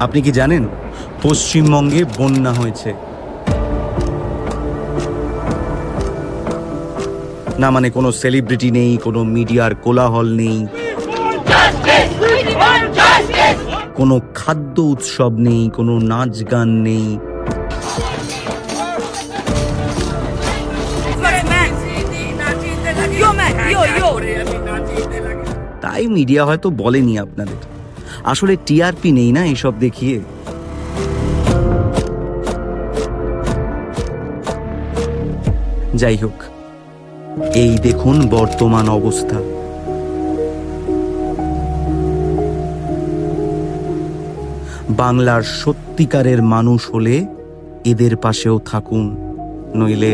আপনি কি জানেন পশ্চিমবঙ্গে বন্যা হয়েছে? না মানে কোনো সেলিব্রিটি নেই, কোনো মিডিয়ার কোলাহল নেই, কোনো খাদ্য উৎসব নেই, কোনো নাচ গান নেই। তাই মিডিয়া হয়তো বলেনি আপনাদের। আসলে টিআরপি নেই না এসব দেখিয়ে। যাই হোক, এই দেখুন বর্তমান অবস্থা। বাংলার সত্যিকারের মানুষ হলে এদের পাশেও থাকুন, নইলে